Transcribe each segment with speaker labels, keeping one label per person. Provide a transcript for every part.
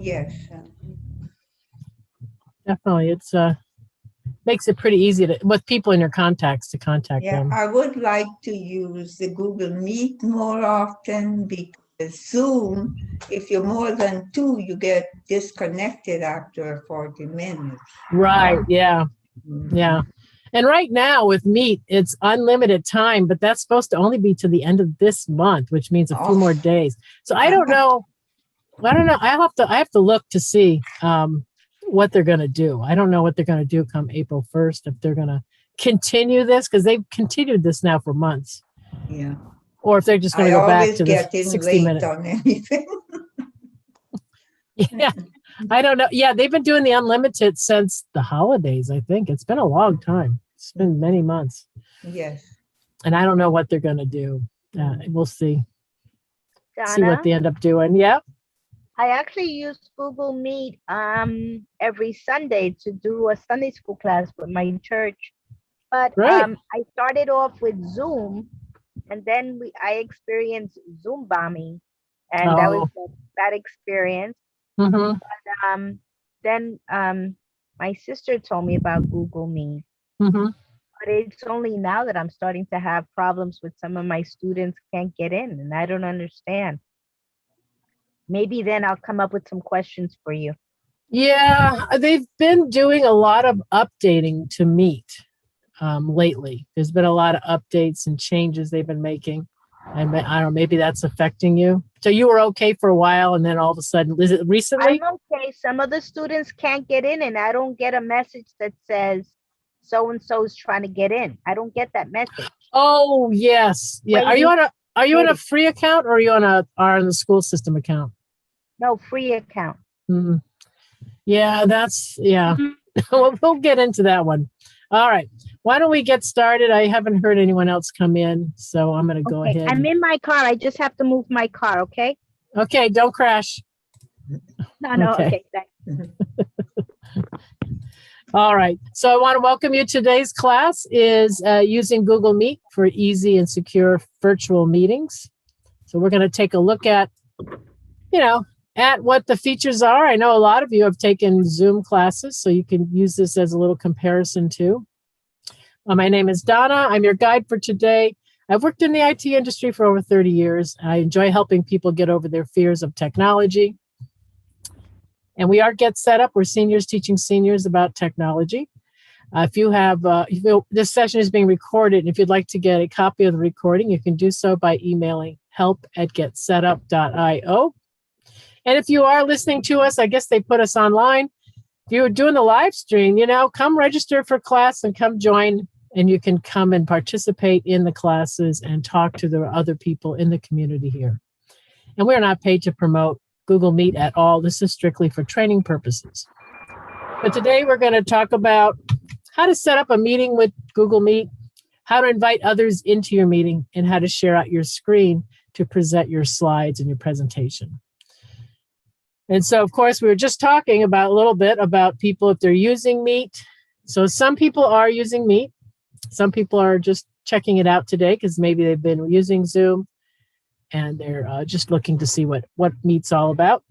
Speaker 1: Yes.
Speaker 2: Definitely. It's makes it pretty easy to, with people in your contacts, to contact
Speaker 1: Yeah,
Speaker 2: them.
Speaker 1: I would like to use the Google Meet more often because Zoom, if you're more than two, you get disconnected after 40 minutes.
Speaker 2: Right. Yeah.
Speaker 1: Mhm.
Speaker 2: Yeah. And right now with Meet, it's unlimited time, but that's supposed to only be to the end of this month, which means a few more days. So I don't know. I don't know. I have to look to see what they're going to do. I don't know what they're going to do come April 1st, if they're going to continue this, because they've continued this now for months,
Speaker 1: Yeah.
Speaker 2: or if they're just going
Speaker 1: I
Speaker 2: to go back
Speaker 1: always
Speaker 2: to the
Speaker 1: get in
Speaker 2: 60
Speaker 1: late
Speaker 2: minute.
Speaker 1: on anything.
Speaker 2: Yeah. I don't know. Yeah, they've been doing the unlimited since the holidays, I think. It's been a long time. It's been many months.
Speaker 1: Yes.
Speaker 2: And I don't know what they're going to do. We'll see. See what
Speaker 3: Donna,
Speaker 2: they end up doing. Yeah.
Speaker 3: I actually use Google Meet every Sunday to do a Sunday school class with my church. But
Speaker 2: Right.
Speaker 3: I started off with Zoom, and then I experienced Zoom bombing, and that was
Speaker 2: Oh.
Speaker 3: a bad experience.
Speaker 2: Mm-hmm.
Speaker 3: Then my sister told me about Google Meet,
Speaker 2: Mm-hmm.
Speaker 3: but it's only now that I'm starting to have problems with some of my students can't get in, and I don't understand. Maybe then I'll come up with some questions for you.
Speaker 2: Yeah, they've been doing a lot of updating to Meet lately. There's been a lot of updates and changes they've been making. And I don't know, maybe that's affecting you. So you were okay for a while, and then all of a sudden, is it recently?
Speaker 3: I'm okay. Some of the students can't get in, and I don't get a message that says so and so is trying to get in. I don't get that message.
Speaker 2: Oh, yes. Yeah. Are you on a free account, or are you on the school system account?
Speaker 3: No, free account.
Speaker 2: Mm-hmm. Yeah, yeah. We'll get into that one. All right. Why don't we get started? I haven't heard anyone else come in, so I'm going to go ahead.
Speaker 3: I'm in my car. I just have to move my car, okay?
Speaker 2: Okay, don't crash.
Speaker 3: No, okay. Thanks.
Speaker 2: All right. So I want to welcome you. Today's class is using Google Meet for easy and secure virtual meetings. So we're going to take a look at, at what the features are. I know a lot of you have taken Zoom classes, so you can use this as a little comparison too. My name is Donna. I'm your guide for today. I've worked in the IT industry for over 30 years. I enjoy helping people get over their fears of technology. And we are Get Set Up. We're seniors teaching seniors about technology. This session is being recorded. If you'd like to get a copy of the recording, you can do so by emailing help@getsetup.io. And if you are listening to us, I guess they put us online. If you're doing the live stream, come register for class and come join, and you can come and participate in the classes and talk to the other people in the community here. And we're not paid to promote Google Meet at all. This is strictly for training purposes. But today we're going to talk about how to set up a meeting with Google Meet, how to invite others into your meeting, and how to share out your screen to present your slides and your presentation. And so, of course, we were just talking about a little bit about people if they're using Meet. So some people are using Meet. Some people are just checking it out today because maybe they've been using Zoom and they're just looking to see what Meet's all about.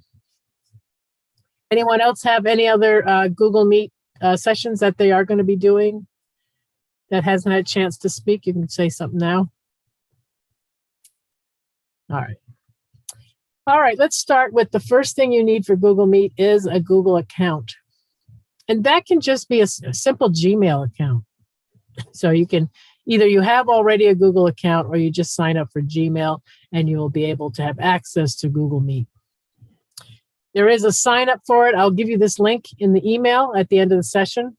Speaker 2: Anyone else have any other Google Meet sessions that they are going to be doing that hasn't had a chance to speak? You can say something now. All right, let's start with the first thing you need for Google Meet is a Google account. And that can just be a simple Gmail account. So you can either you have already a Google account or you just sign up for Gmail and you will be able to have access to Google Meet. There is a sign up for it. I'll give you this link in the email at the end of the session.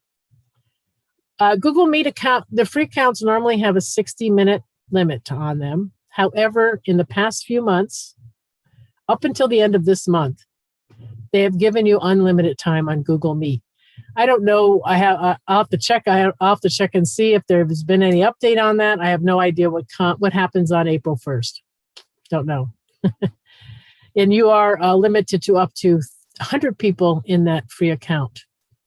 Speaker 2: Google Meet account, the free accounts normally have a 60-minute limit on them. However, in the past few months, up until the end of this month, they have given you unlimited time on Google Meet. I don't know. I'll have to check. I'll have to check and see if there has been any update on that. I have no idea what happens on April 1st. Don't know. And you are limited to up to 100 people in that free account.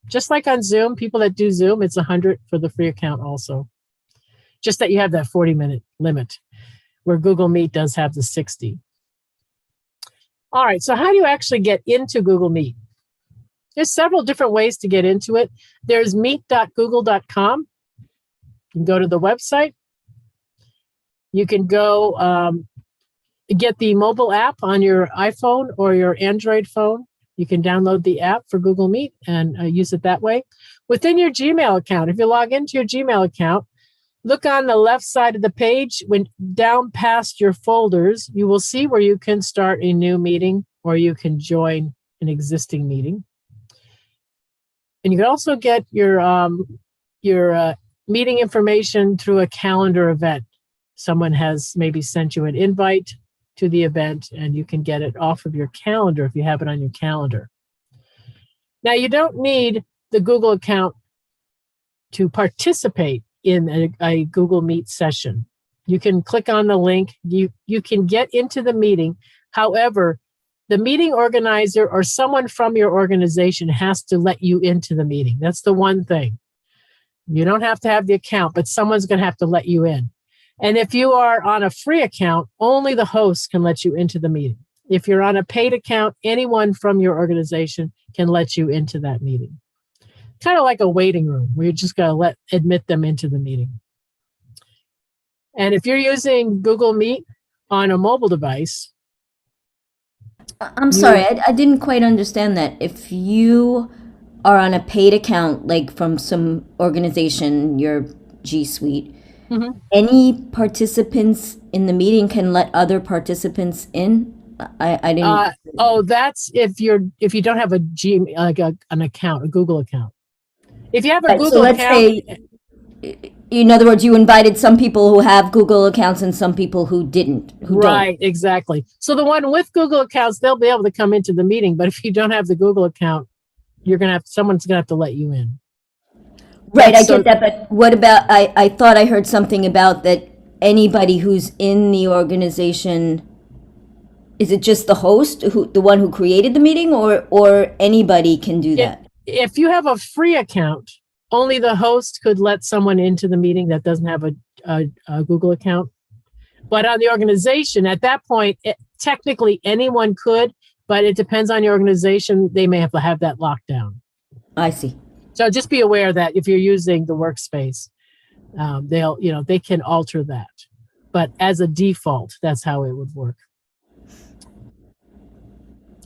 Speaker 2: Just like on Zoom, people that do Zoom, it's 100 for the free account also. Just that you have that 40-minute limit, where Google Meet does have the 60. All right, so how do you actually get into Google Meet? There's several different ways to get into it. There's meet.google.com. You can go to the website. You can go get the mobile app on your iPhone or your Android phone. You can download the app for Google Meet and use it that way. Within your Gmail account, if you log into your Gmail account, look on the left side of the page. When down past your folders, you will see where you can start a new meeting or you can join an existing meeting. And you can also get your meeting information through a calendar event. Someone has maybe sent you an invite to the event and you can get it off of your calendar if you have it on your calendar. Now, you don't need the Google account to participate in a Google Meet session. You can click on the link. You can get into the meeting. However, the meeting organizer or someone from your organization has to let you into the meeting. That's the one thing. You don't have to have the account, but someone's going to have to let you in. And if you are on a free account, only the host can let you into the meeting. If you're on a paid account, anyone from your organization can let you into that meeting. Kind of like a waiting room where you just got to admit them into the meeting. And if you're using Google Meet on a mobile device,
Speaker 4: I'm sorry, I didn't quite understand that. If you are on a paid account, like from some organization, your G Suite, any participants in the meeting can let other participants in? I didn't.
Speaker 2: That's if you don't have an account, a Google account. If you have a
Speaker 4: Right,
Speaker 2: Google
Speaker 4: so let's
Speaker 2: account,
Speaker 4: say, in other words, you invited some people who have Google accounts and some people who didn't. Who
Speaker 2: right, exactly. So the one with Google accounts, they'll be able to come into the meeting. But if you don't have the Google account, someone's gonna have to let you in.
Speaker 4: Right, I get that, but what about, I thought I heard something about that anybody who's in the organization, is it just the host, the one who created the meeting, or anybody can do that?
Speaker 2: If you have a free account, only the host could let someone into the meeting that doesn't have a Google account. But on the organization, at that point, technically anyone could, but it depends on your organization. They may have to have that locked down.
Speaker 4: I see.
Speaker 2: So just be aware that if you're using the Workspace, they can alter that. But as a default, that's how it would work.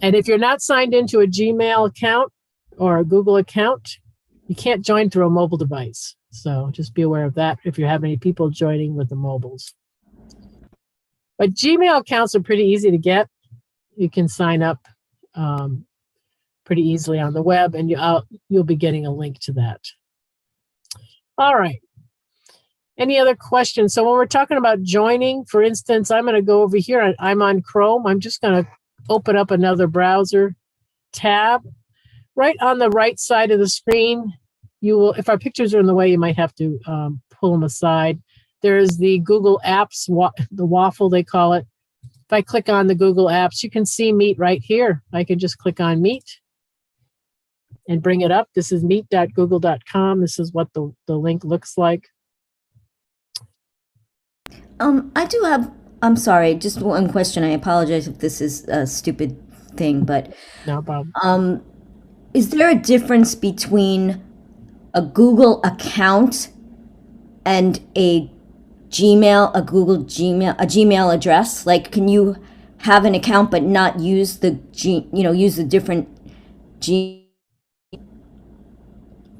Speaker 2: And if you're not signed into a Gmail account or a Google account, you can't join through a mobile device. So just be aware of that if you have any people joining with the mobiles. But Gmail accounts are pretty easy to get. You can sign up pretty easily on the web, and you'll be getting a link to that. All right. Any other questions? So when we're talking about joining, for instance, I'm going to go over here. I'm on Chrome. I'm just going to open up another browser tab. Right on the right side of the screen, you will, if our pictures are in the way, you might have to pull them aside. There's the Google Apps, the waffle they call it. If I click on the Google Apps, you can see Meet right here. I can just click on Meet and bring it up. This is meet.google.com. This is what the link looks like.
Speaker 4: I do have, I'm sorry, just one question. I apologize if this is a stupid thing, but
Speaker 2: No problem.
Speaker 4: is there a difference between a Google account and a Gmail address? Like, can you have an account but not use use the different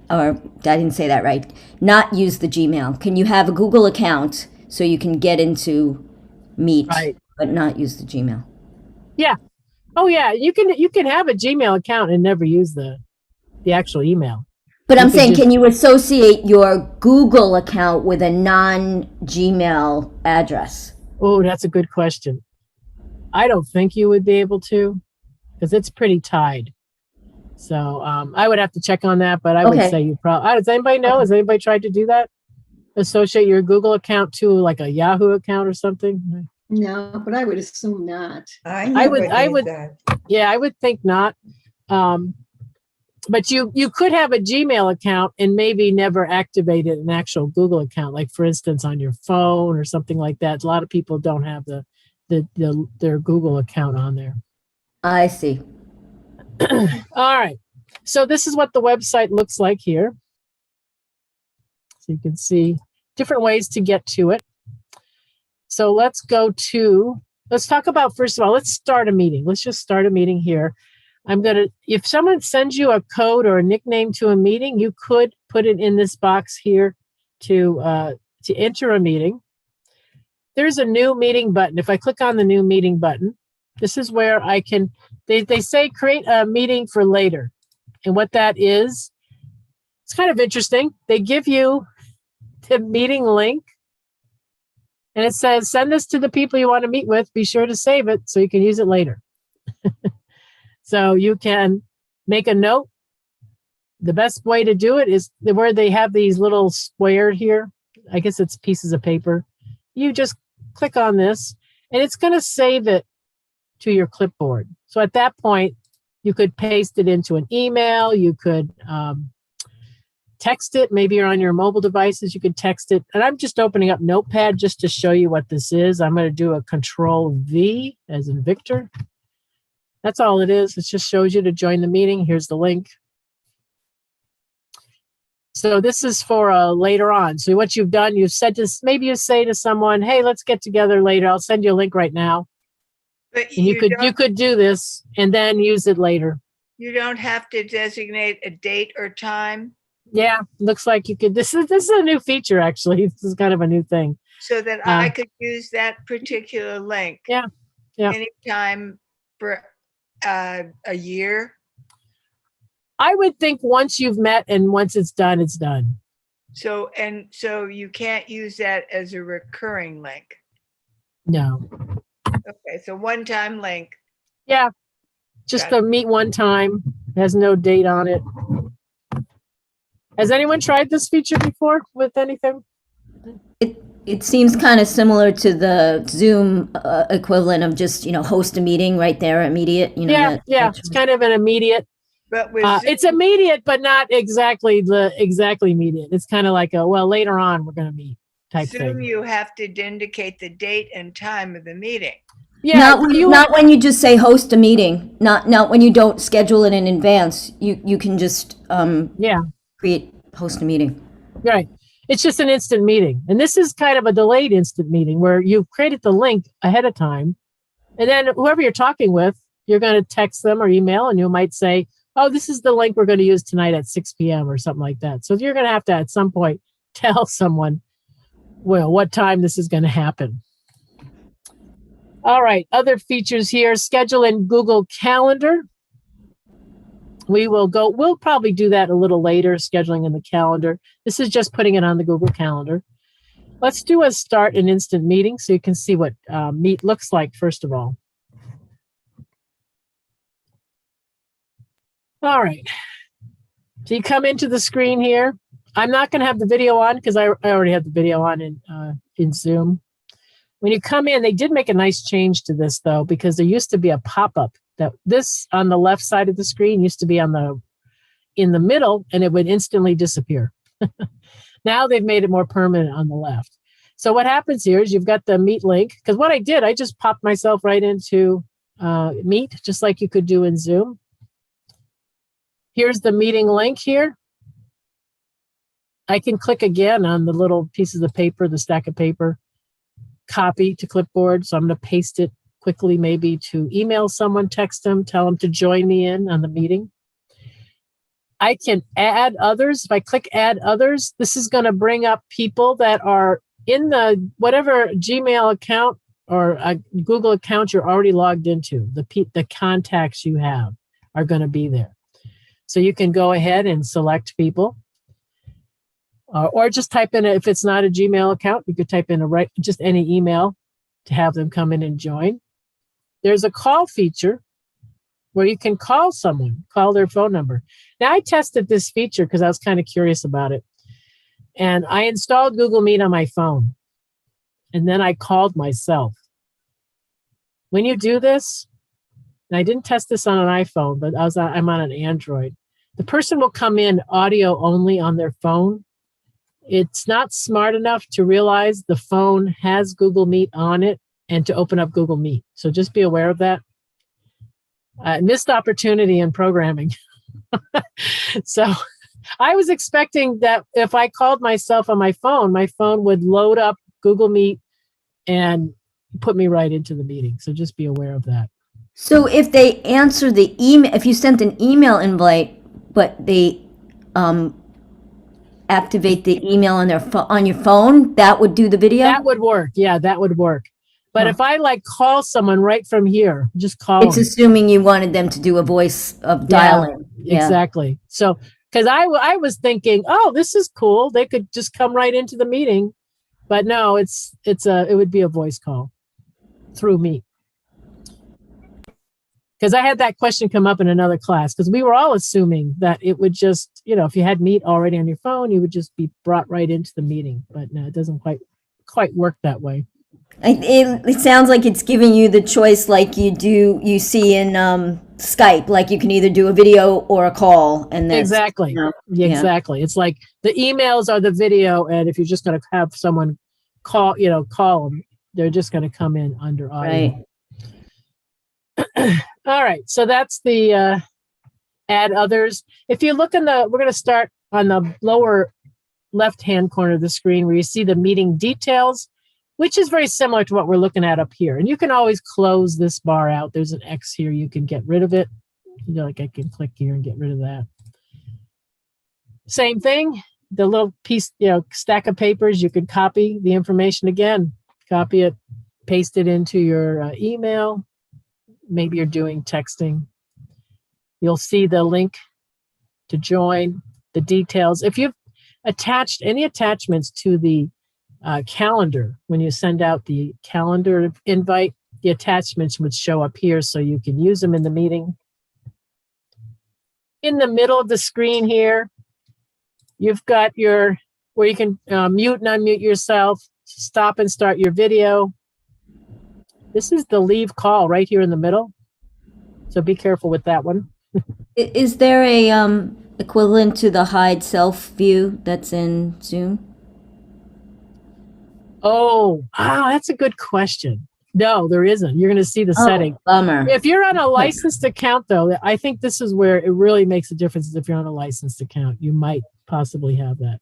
Speaker 4: or I didn't say that right. Not use the Gmail. Can you have a Google account so you can get into Meet,
Speaker 2: Right.
Speaker 4: but not use the Gmail?
Speaker 2: Yeah. Oh yeah. You can have a Gmail account and never use the actual email.
Speaker 4: But I'm
Speaker 2: could
Speaker 4: saying,
Speaker 2: just-
Speaker 4: can you associate your Google account with a non-Gmail address?
Speaker 2: Oh, that's a good question. I don't think you would be able to, because it's pretty tied. So I would have to check on that, but I would
Speaker 4: Okay.
Speaker 2: say you probably. Does anybody know? Has anybody tried to do that? Associate your Google account to like a Yahoo account or something?
Speaker 5: No, but I would assume not.
Speaker 1: I
Speaker 2: would-
Speaker 1: did that.
Speaker 2: Yeah, I would think not. But you could have a Gmail account and maybe never activated an actual Google account, like for instance on your phone or something like that. A lot of people don't have their Google account on there.
Speaker 4: I see.
Speaker 2: All right. So this is what the website looks like here. So you can see different ways to get to it. So let's talk about, first of all, let's start a meeting. Let's just start a meeting here. If someone sends you a code or a nickname to a meeting, you could put it in this box here to enter a meeting. There's a new meeting button. If I click on the new meeting button, this is where I can, they say create a meeting for later. And what that is, it's kind of interesting. They give you the meeting link and it says, send this to the people you want to meet with. Be sure to save it so you can use it later. So you can make a note. The best way to do it is where they have these little square here. I guess it's pieces of paper. You just click on this and it's going to save it to your clipboard. So at that point, you could paste it into an email. You could text it. Maybe you're on your mobile devices. You could text it. And I'm just opening up Notepad just to show you what this is. I'm going to do a Control-V as in Victor. That's all it is. It just shows you to join the meeting. Here's the link. So this is for later on. So what you've done, you've said to, maybe you say to someone, hey, let's get together later. I'll send you a link right now.
Speaker 1: But
Speaker 2: And you could do this and then use it later.
Speaker 1: you don't have to designate a date or time
Speaker 2: Yeah, looks like you could. This is a new feature, actually. This is kind of a new thing.
Speaker 1: so that I could use that particular link.
Speaker 2: Yeah, yeah.
Speaker 1: Anytime for a year.
Speaker 2: I would think once you've met and once it's done, it's done.
Speaker 1: So you can't use that as a recurring link.
Speaker 2: No.
Speaker 1: Okay, so one-time link.
Speaker 2: Yeah, just
Speaker 1: Got
Speaker 2: to meet one time. Has no date on it. Has anyone tried this feature before with anything?
Speaker 4: It seems kind of similar to the Zoom equivalent of just, host a meeting right there, immediate,
Speaker 2: Yeah, it's kind of an immediate.
Speaker 1: But with
Speaker 2: It's immediate, but not exactly immediate. It's kind of like later on we're going to meet type
Speaker 1: Zoom,
Speaker 2: thing.
Speaker 1: you have to indicate the date and time of the meeting.
Speaker 2: Yeah,
Speaker 4: not when you just say host a meeting, not when you don't schedule it in advance. You can just host a meeting.
Speaker 2: Right. It's just an instant meeting. And this is kind of a delayed instant meeting where you've created the link ahead of time. And then whoever you're talking with, you're going to text them or email, and you might say, oh, this is the link we're going to use tonight at 6 p.m. or something like that. So you're going to have to, at some point, tell someone, what time this is going to happen. All right. Other features here, schedule in Google Calendar. We'll probably do that a little later, scheduling in the calendar. This is just putting it on the Google Calendar. Let's do a start an instant meeting so you can see what Meet looks like, first of all. All right. So you come into the screen here. I'm not going to have the video on because I already have the video on in Zoom. When you come in, they did make a nice change to this, though, because there used to be a pop-up. That this on the left side of the screen used to be in the middle, and it would instantly disappear. Now they've made it more permanent on the left. So what happens here is you've got the Meet link, because what I did, I just popped myself right into Meet, just like you could do in Zoom. Here's the meeting link here. I can click again on the little pieces of paper, the stack of paper, copy to clipboard. So I'm going to paste it quickly, maybe to email someone, text them, tell them to join me in on the meeting. I can add others. If I click add others, this is going to bring up people that are in the whatever Gmail account or a Google account you're already logged into. The contacts you have are going to be there. So you can go ahead and select people. Or just type in, if it's not a Gmail account, you could type in just any email to have them come in and join. There's a call feature where you can call someone, call their phone number. Now, I tested this feature because I was kind of curious about it. And I installed Google Meet on my phone. And then I called myself. When you do this, and I didn't test this on an iPhone, but I'm on an Android. The person will come in audio only on their phone. It's not smart enough to realize the phone has Google Meet on it and to open up Google Meet. So just be aware of that. Missed opportunity in programming. So I was expecting that if I called myself on my phone would load up Google Meet and put me right into the meeting. So just be aware of that.
Speaker 4: So if they answer the email, if you sent an email invite, but they activate the email on their on your phone, that would do the video?
Speaker 2: That would work. Yeah, that would work. But
Speaker 4: Huh.
Speaker 2: if I like call someone right from here, just call
Speaker 4: It's
Speaker 2: them.
Speaker 4: assuming you wanted them to do a voice of dialing. Yeah.
Speaker 2: Exactly. So, because I was thinking, oh, this is cool. They could just come right into the meeting, but no, it would be a voice call through Meet. Because I had that question come up in another class, because we were all assuming that it would just, if you had Meet already on your phone, you would just be brought right into the meeting. But no, it doesn't quite work that way.
Speaker 4: It sounds like it's giving you the choice like you see in Skype, like you can either do a video or a call. And that's,
Speaker 2: Exactly.
Speaker 4: yeah.
Speaker 2: Exactly. It's like the emails are the video, and if you're just going to have someone call them, they're just going to come in under audio.
Speaker 4: Right.
Speaker 2: All right. So that's the add others. If you look we're going to start on the lower left-hand corner of the screen where you see the meeting details, which is very similar to what we're looking at up here. And you can always close this bar out. There's an X here. You can get rid of it. Like I can click here and get rid of that. Same thing. The little piece, stack of papers, you could copy the information again, copy it, paste it into your email. Maybe you're doing texting. You'll see the link to join, the details. If you've attached any attachments to the calendar, when you send out the calendar invite, the attachments would show up here so you can use them in the meeting. In the middle of the screen here, you've got where you can mute and unmute yourself, stop and start your video. This is the leave call right here in the middle. So be careful with that one.
Speaker 4: Is there a equivalent to the hide self view that's in Zoom?
Speaker 2: That's a good question. No, there isn't. You're going to see the setting.
Speaker 4: Bummer.
Speaker 2: If you're on a licensed account, though, I think this is where it really makes a difference. If you're on a licensed account, you might possibly have that.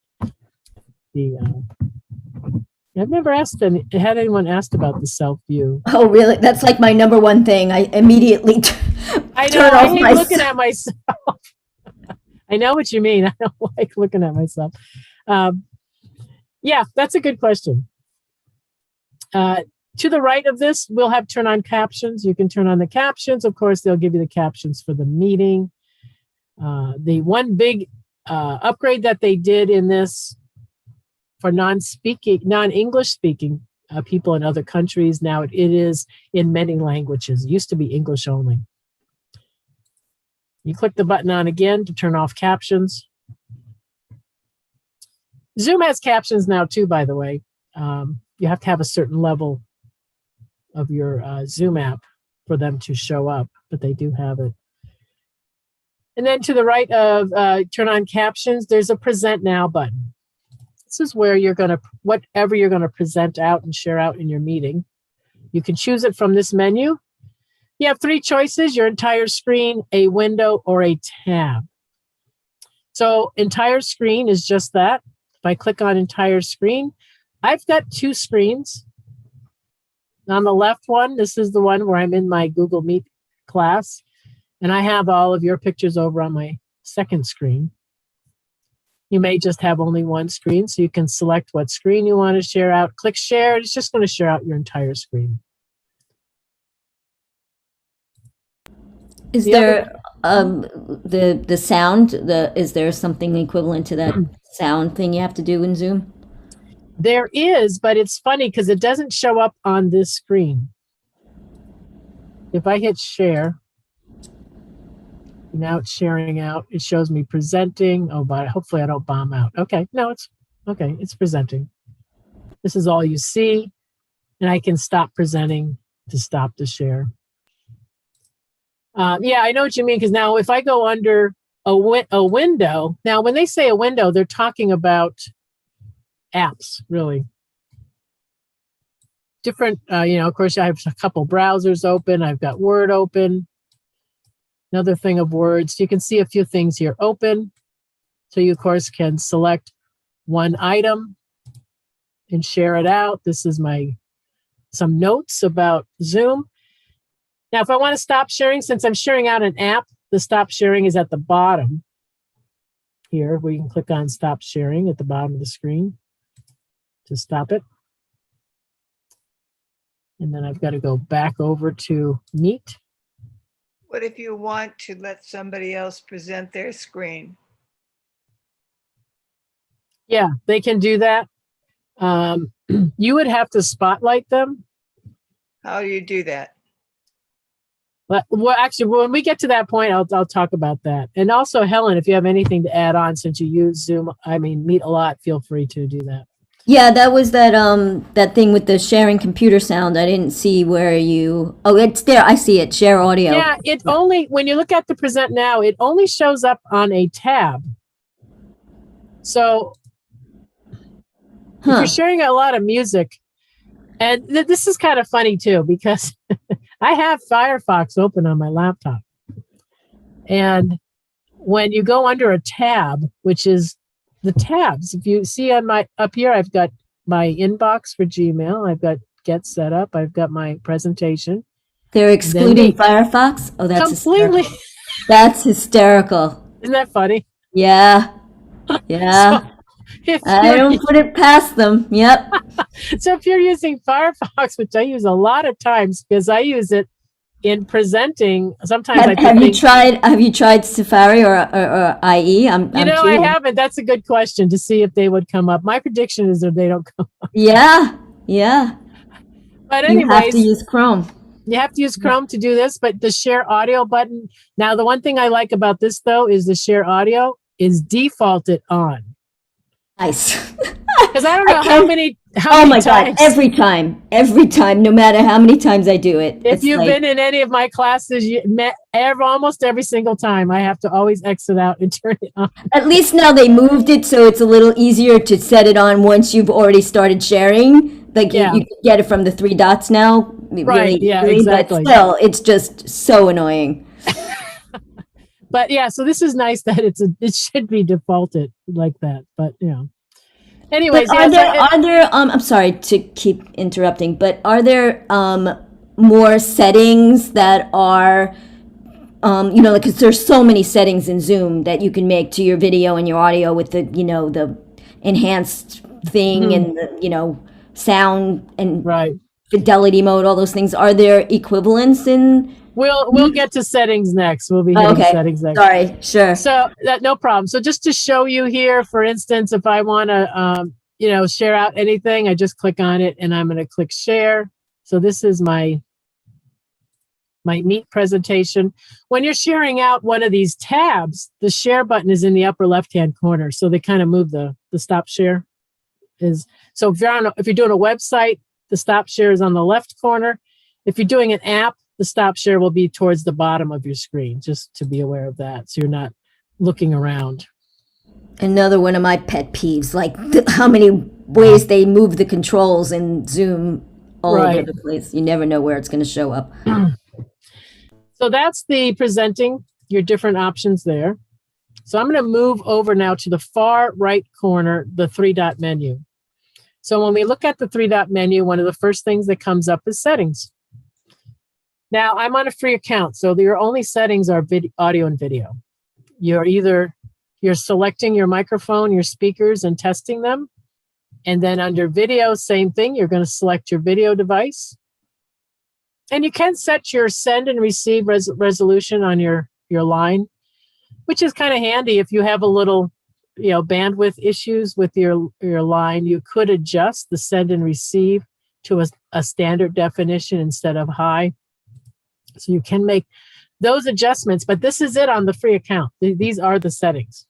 Speaker 2: I've never had anyone asked about the self view.
Speaker 4: Oh, really? That's like my number one thing. I immediately
Speaker 2: I know.
Speaker 4: turn
Speaker 2: I
Speaker 4: off
Speaker 2: hate
Speaker 4: my
Speaker 2: looking at myself. I know what you mean. I don't like looking at myself. Yeah, that's a good question. To the right of this, we'll have turn on captions. You can turn on the captions. Of course, they'll give you the captions for the meeting. The one big upgrade that they did in this for non-English speaking people in other countries, now it is in many languages. It used to be English only. You click the button on again to turn off captions. Zoom has captions now too, by the way. You have to have a certain level of your Zoom app for them to show up, but they do have it. And then to the right of turn on captions, there's a present now button. This is where whatever you're going to present out and share out in your meeting. You can choose it from this menu. You have three choices: your entire screen, a window, or a tab. So entire screen is just that. If I click on entire screen, I've got two screens. On the left one, this is the one where I'm in my Google Meet class, and I have all of your pictures over on my second screen. You may just have only one screen, so you can select what screen you want to share out. Click share. It's just going to share out your entire screen.
Speaker 4: Is there the sound? Is there something equivalent to that sound thing you have to do in Zoom?
Speaker 2: There is, but it's funny because it doesn't show up on this screen. If I hit share, now it's sharing out. It shows me presenting. Oh, but hopefully I don't bomb out. Okay, no, it's okay. It's presenting. This is all you see, and I can stop presenting to stop the share. Yeah, I know what you mean, because now if I go under a window, now when they say a window, they're talking about apps, really. Different, of course, I have a couple browsers open. I've got Word open. another thing of words. You can see a few things here. Open. So you, of course, can select one item and share it out. This is some notes about Zoom. Now, if I want to stop sharing, since I'm sharing out an app, the stop sharing is at the bottom here, where you can click on stop sharing at the bottom of the screen to stop it. And then I've got to go back over to Meet.
Speaker 1: What if you want to let somebody else present their screen?
Speaker 2: Yeah, they can do that. You would have to spotlight them.
Speaker 1: How do you do that?
Speaker 2: But well, actually, when we get to that point, I'll talk about that. And also, Helen, if you have anything to add on, since you use Zoom, Meet a lot, feel free to do that.
Speaker 4: Yeah, that was that thing with the sharing computer sound. I didn't see where you. Oh, it's there. I see it. Share audio.
Speaker 2: Yeah, it only, when you look at the present now, it only shows up on a tab. So if you're sharing a lot of music, and this is kind of funny too, because I have Firefox open on my laptop. And when you go under a tab, which is the tabs, if you see on up here, I've got my inbox for Gmail. I've got Get Set Up. I've got my presentation.
Speaker 4: They're excluding Firefox? Oh, that's
Speaker 2: completely
Speaker 4: hysterical. That's hysterical.
Speaker 2: Isn't that funny?
Speaker 4: Yeah. Yeah.
Speaker 2: So
Speaker 4: I don't put it past them. Yep.
Speaker 2: So if you're using Firefox, which I use a lot of times because I use it in presenting, sometimes
Speaker 4: have you tried Safari or IE? I'm curious.
Speaker 2: I haven't. That's a good question to see if they would come up. My prediction is that they don't come up.
Speaker 4: Yeah. Yeah.
Speaker 2: But anyways,
Speaker 4: you have to use Chrome.
Speaker 2: You have to use Chrome to do this, but the share audio button. Now, the one thing I like about this though is the share audio is defaulted on.
Speaker 4: Nice.
Speaker 2: Because I don't know how many
Speaker 4: God,
Speaker 2: times.
Speaker 4: every time, no matter how many times I do it.
Speaker 2: If you've been in any of my classes, almost every single time, I have to always exit out and turn it on.
Speaker 4: At least now they moved it so it's a little easier to set it on once you've already started sharing. Like you can get it from the 3 dots now.
Speaker 2: Right,
Speaker 4: really
Speaker 2: yeah,
Speaker 4: easily,
Speaker 2: exactly.
Speaker 4: But still, it's just so annoying.
Speaker 2: But yeah, so this is nice that it should be defaulted like that. But anyways,
Speaker 4: but are there I'm sorry to keep interrupting, but are there more settings that are because there's so many settings in Zoom that you can make to your video and your audio with the the enhanced thing and the sound and fidelity mode, all those things. Are there equivalents in?
Speaker 2: We'll get to settings next. We'll be hitting settings next.
Speaker 4: Sorry, sure.
Speaker 2: So no problem. So just to show you here, for instance, if I want to share out anything, I just click on it and I'm going to click share. So this is my Meet presentation. When you're sharing out one of these tabs, the share button is in the upper left-hand corner. So they kind of move the stop share. So if you're doing a website, the stop share is on the left corner. If you're doing an app, the stop share will be towards the bottom of your screen, just to be aware of that. So you're not looking around.
Speaker 4: Another one of my pet peeves, like how many ways they move the controls in Zoom all over the place. You never know where it's going to show up.
Speaker 2: So that's the presenting, your different options there. So I'm going to move over now to the far right corner, the 3-dot menu. So when we look at the 3-dot menu, one of the first things that comes up is settings. Now I'm on a free account, so your only settings are audio and video. You're selecting your microphone, your speakers, and testing them. And then under video, same thing. You're going to select your video device. And you can set your send and receive resolution on your line, which is kind of handy if you have a little bandwidth issues with your line. You could adjust the send and receive to a standard definition instead of high. So you can make those adjustments, but this is it on the free account. These are the settings.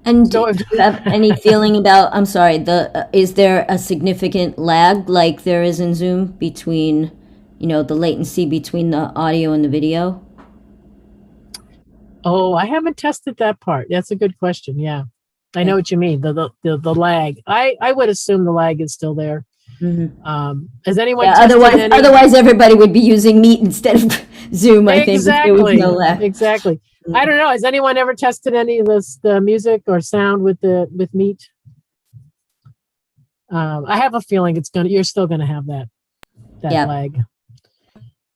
Speaker 4: And do you have any feeling about, I'm sorry, is there a significant lag like there is in Zoom between, the latency between the audio and the video?
Speaker 2: Oh, I haven't tested that part. That's a good question. Yeah. I know what you mean. The lag. I would assume the lag is still there. Has anyone
Speaker 4: Yeah,
Speaker 2: tested
Speaker 4: otherwise,
Speaker 2: any?
Speaker 4: otherwise everybody would be using Meet instead of Zoom, I think, if there was no lag.
Speaker 2: Exactly. I don't know. Has anyone ever tested any of the music or sound with Meet? I have a feeling you're still gonna have that
Speaker 4: Yeah.
Speaker 2: lag.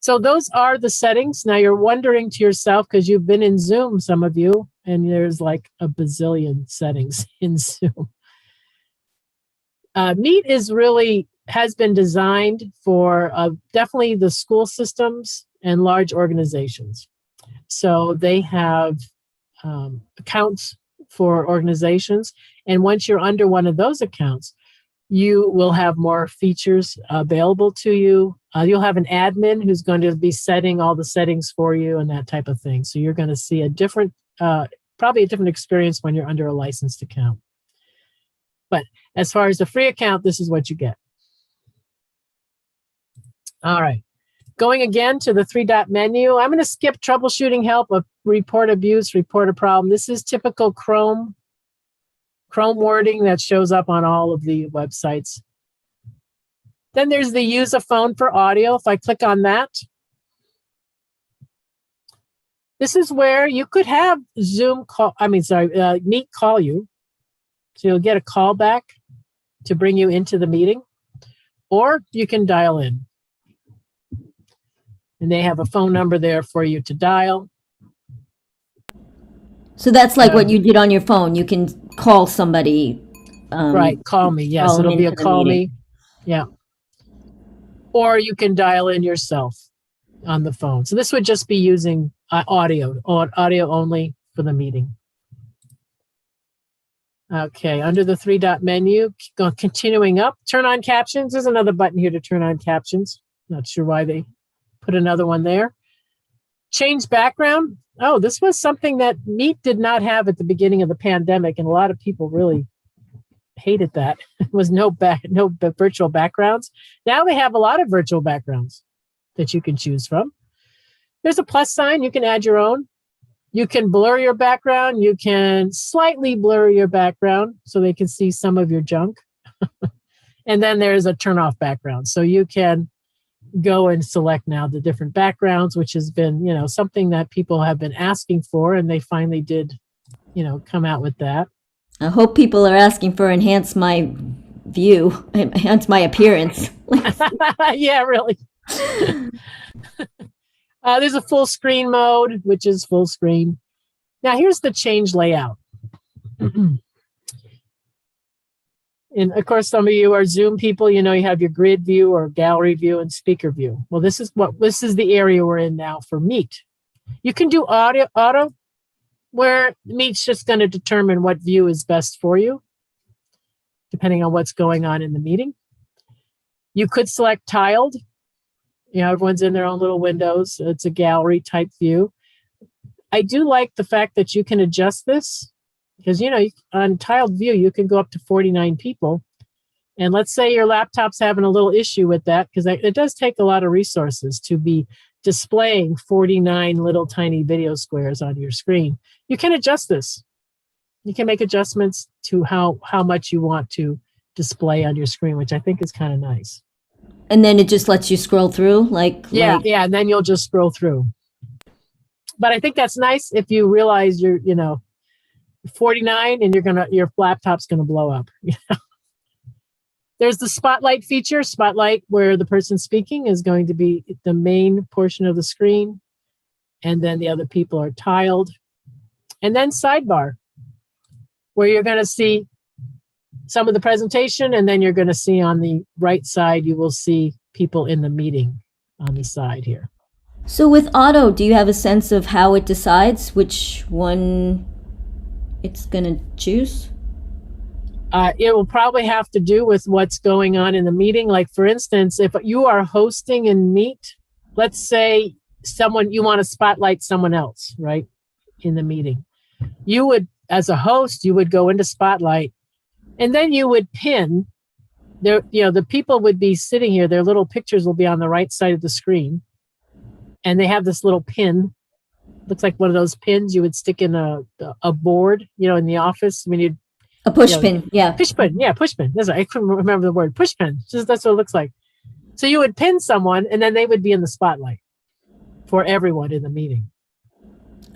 Speaker 2: So those are the settings. Now you're wondering to yourself, because you've been in Zoom, some of you, and there's like a bazillion settings in Zoom. Meet has been designed for definitely the school systems and large organizations. So they have accounts for organizations. And once you're under one of those accounts, you will have more features available to you. You'll have an admin who's going to be setting all the settings for you and that type of thing. So you're going to see probably a different experience when you're under a licensed account. But as far as the free account, this is what you get. All right. Going again to the 3-dot menu, I'm going to skip troubleshooting help, report abuse, report a problem. This is typical Chrome wording that shows up on all of the websites. Then there's the use a phone for audio. If I click on that, this is where you could have Meet call you. So you'll get a call back to bring you into the meeting, or you can dial in. And they have a phone number there for you to dial.
Speaker 4: So that's like what you did on your phone. You can call somebody.
Speaker 2: Right, call me. Yes, it'll be a call me. Yeah. Or you can dial in yourself on the phone. So this would just be using audio only for the meeting. Okay, under the 3-dot menu, continuing up, turn on captions. There's another button here to turn on captions. Not sure why they put another one there. Change background. Oh, this was something that Meet did not have at the beginning of the pandemic, and a lot of people really hated that. There was no virtual backgrounds. Now they have a lot of virtual backgrounds that you can choose from. There's a plus sign. You can add your own. You can blur your background. You can slightly blur your background so they can see some of your junk. And then there's a turn off background. So you can go and select now the different backgrounds, which has been, something that people have been asking for, and they finally did, come out with that.
Speaker 4: I hope people are asking for enhance my view, enhance my appearance.
Speaker 2: Yeah, really. There's a full screen mode, which is full screen. Now here's the change layout. And of course, some of you are Zoom people, you have your grid view or gallery view and speaker view. Well, this is the area we're in now for Meet. You can do auto, where Meet's just going to determine what view is best for you, depending on what's going on in the meeting. You could select tiled. Everyone's in their own little windows. It's a gallery type view. I do like the fact that you can adjust this because, on tiled view, you can go up to 49 people. And let's say your laptop's having a little issue with that, because it does take a lot of resources to be displaying 49 little tiny video squares on your screen. You can adjust this. You can make adjustments to how much you want to display on your screen, which I think is kind of nice.
Speaker 4: And then it just lets you scroll through,
Speaker 2: yeah, and then you'll just scroll through. But I think that's nice if you realize you're, 49 and your laptop's gonna blow up. There's the spotlight feature. Spotlight, where the person speaking is going to be the main portion of the screen, and then the other people are tiled. And then sidebar, where you're going to see some of the presentation, and then you're going to see on the right side, you will see people in the meeting on the side here.
Speaker 4: So with auto, do you have a sense of how it decides which one it's going to choose?
Speaker 2: It will probably have to do with what's going on in the meeting. Like, for instance, if you are hosting in Meet, let's say you want to spotlight someone else, right, in the meeting. You would, as a host, you would go into Spotlight, and then you would pin. The people would be sitting here. Their little pictures will be on the right side of the screen, and they have this little pin. Looks like one of those pins you would stick in a board, in the office. I mean,
Speaker 4: A push pin, yeah.
Speaker 2: Push pin, yeah, push pin. I couldn't remember the word. Push pin. Just that's what it looks like. So you would pin someone, and then they would be in the spotlight for everyone in the meeting.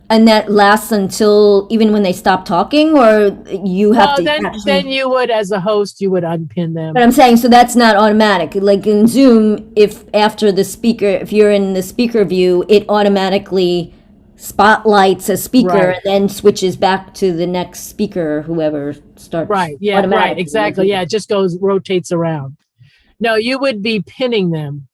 Speaker 4: And that lasts until even when they stop talking, or you have to
Speaker 2: then you would, as a host, you would unpin them.
Speaker 4: But I'm saying, so that's not automatic. Like in Zoom, if after the speaker, if you're in the speaker view, it automatically spotlights a speaker and then switches back to the next speaker, whoever starts.
Speaker 2: Right. Yeah. Right. Exactly. Yeah. It just rotates around. No, you would be pinning them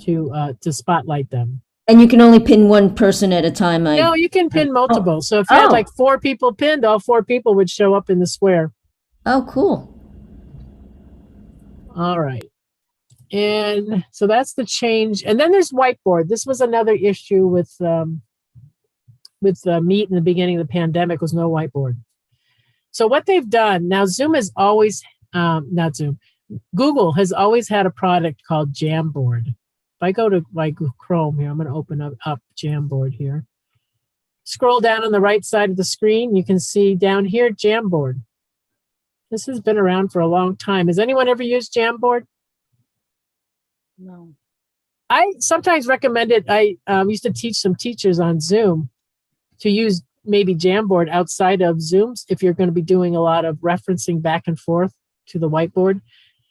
Speaker 2: to spotlight them.
Speaker 4: And you can only pin one person at a time.
Speaker 2: No, you can pin multiple. So if you had like 4 people pinned, all 4 people would show up in the square.
Speaker 4: Oh, cool.
Speaker 2: All right. And so that's the change. And then there's Whiteboard. This was another issue with Meet in the beginning of the pandemic, was no Whiteboard. So what they've done, now Zoom has always, not Zoom, Google has always had a product called Jamboard. If I go to like Chrome here, I'm going to open up Jamboard here. Scroll down on the right side of the screen, you can see down here, Jamboard. This has been around for a long time. Has anyone ever used Jamboard?
Speaker 3: No.
Speaker 2: I sometimes recommend it. I used to teach some teachers on Zoom to use maybe Jamboard outside of Zooms if you're going to be doing a lot of referencing back and forth to the whiteboard.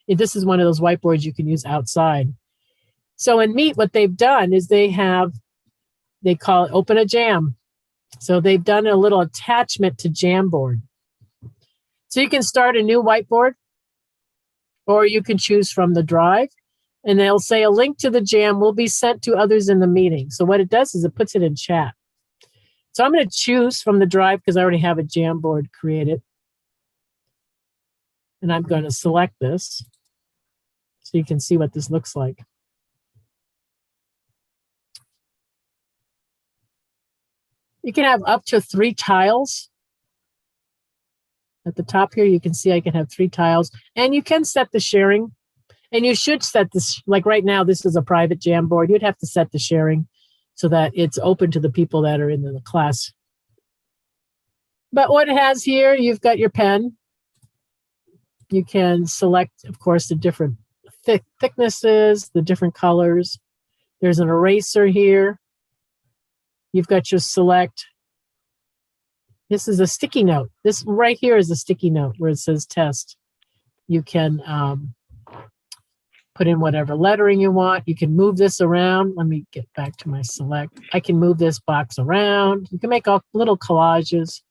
Speaker 2: This is one of those whiteboards you can use outside. So in Meet, what they've done is they call it Open a Jam. So they've done a little attachment to Jamboard. So you can start a new whiteboard, or you can choose from the drive, and they'll say a link to the jam will be sent to others in the meeting. So what it does is it puts it in chat. So I'm going to choose from the drive because I already have a Jamboard created. And I'm going to select this so you can see what this looks like. You can have up to 3 tiles. At the top here, you can see I can have 3 tiles. And you can set the sharing. And you should set this, like right now, this is a private Jamboard. You'd have to set the sharing so that it's open to the people that are in the class. But what it has here, you've got your pen. You can select, of course, the different thicknesses, the different colors. There's an eraser here. You've got your select. This is a sticky note. This right here is a sticky note where it says test. You can put in whatever lettering you want. You can move this around. Let me get back to my select. I can move this box around. You can make all little collages.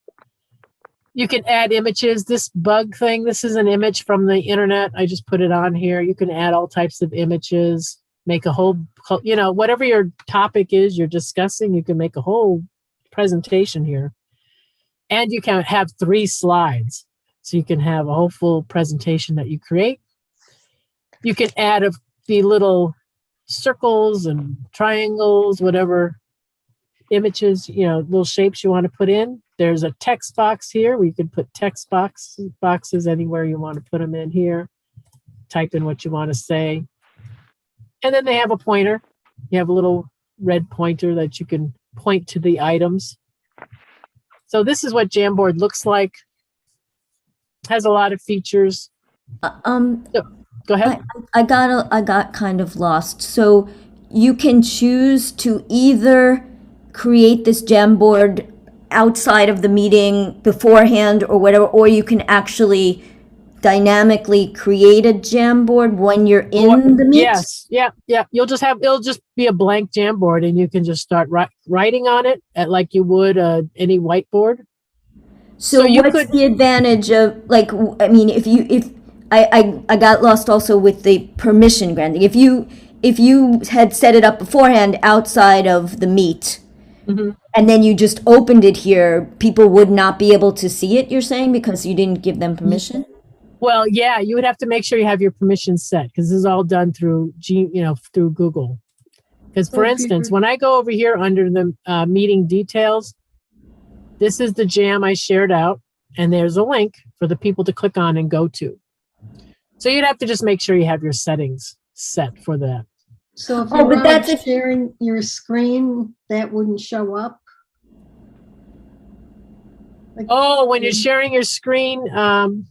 Speaker 2: You can add images. This bug thing, this is an image from the internet. I just put it on here. You can add all types of images, make a whole, whatever your topic is you're discussing, you can make a whole presentation here. And you can have 3 slides. So you can have a whole full presentation that you create. You can add the little circles and triangles, whatever images, little shapes you want to put in. There's a text box here where you can put text boxes anywhere you want to put them in here. Type in what you want to say. And then they have a pointer. You have a little red pointer that you can point to the items. So this is what Jamboard looks like. Has a lot of features. Go ahead.
Speaker 4: I got kind of lost. So you can choose to either create this Jamboard outside of the meeting beforehand or whatever, or you can actually dynamically create a Jamboard when you're in the meet.
Speaker 2: Yes, yeah. It'll just be a blank Jamboard, and you can just start writing on it like you would any whiteboard.
Speaker 4: So what's the advantage of, like, I mean, if I got lost also with the permission granting. If you had set it up beforehand outside of the meet, mm-hmm. and then you just opened it here, people would not be able to see it, you're saying, because you didn't give them permission?
Speaker 2: Well, yeah, you would have to make sure you have your permissions set, because this is all done through through Google. Because for instance, when I go over here under the meeting details, this is the jam I shared out, and there's a link for the people to click on and go to. So you'd have to just make sure you have your settings set for that.
Speaker 5: So if you're sharing your screen, that wouldn't show up?
Speaker 2: Oh, when you're sharing your screen, no,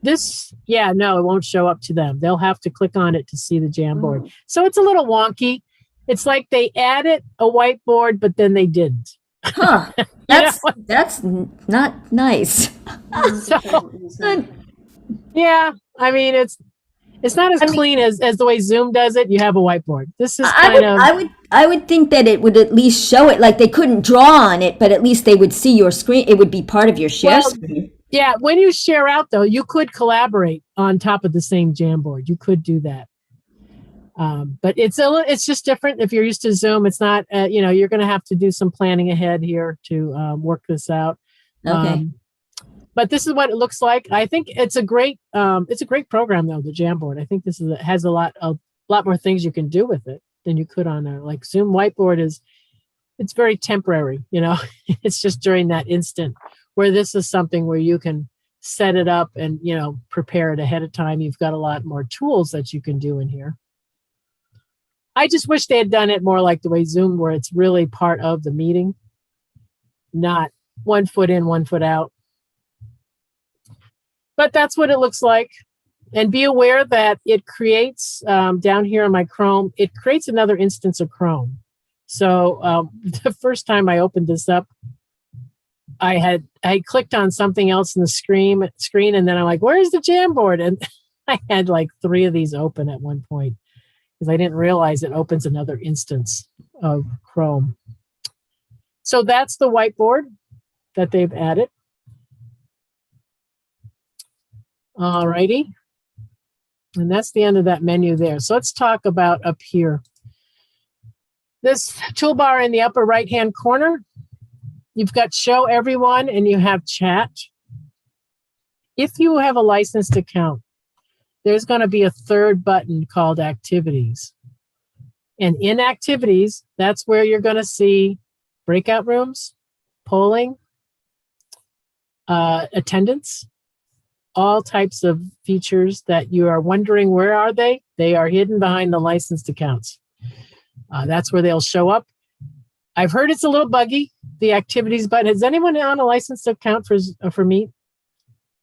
Speaker 2: it won't show up to them. They'll have to click on it to see the Jamboard. So it's a little wonky. It's like they added a whiteboard, but then they didn't.
Speaker 4: Huh. That's not nice.
Speaker 2: Yeah, I mean it's not as clean as the way Zoom does it. You have a whiteboard. This is
Speaker 4: I would think that it would at least show it, like they couldn't draw on it, but at least they would see your screen. It would be part of your share screen.
Speaker 2: Yeah, when you share out though, you could collaborate on top of the same Jamboard. You could do that. But it's just different. If you're used to Zoom, it's not, you're going to have to do some planning ahead here to work this out.
Speaker 4: Okay.
Speaker 2: But this is what it looks like. I think it's a great program though, the Jamboard. I think this has a lot more things you can do with it than you could on there. Like Zoom Whiteboard it's very temporary, it's just during that instant, where this is something where you can set it up and, prepare it ahead of time. You've got a lot more tools that you can do in here. I just wish they had done it more like the way Zoom, where it's really part of the meeting, not 1 foot in, 1 foot out. But that's what it looks like. And be aware that it creates, down here on my Chrome, it creates another instance of Chrome. So the first time I opened this up, I clicked on something else in the screen, and then I'm like, where's the Jamboard? And I had like 3 of these open at one point, because I didn't realize it opens another instance of Chrome. So that's the whiteboard that they've added. All righty. And that's the end of that menu there. So let's talk about up here. This toolbar in the upper right-hand corner, you've got Show Everyone and you have Chat. If you have a licensed account, there's going to be a third button called Activities. And in Activities, that's where you're going to see breakout rooms, polling, attendance, all types of features that you are wondering, where are they? They are hidden behind the licensed accounts. That's where they'll show up. I've heard it's a little buggy, the Activities button. Is anyone on a licensed account for Meet?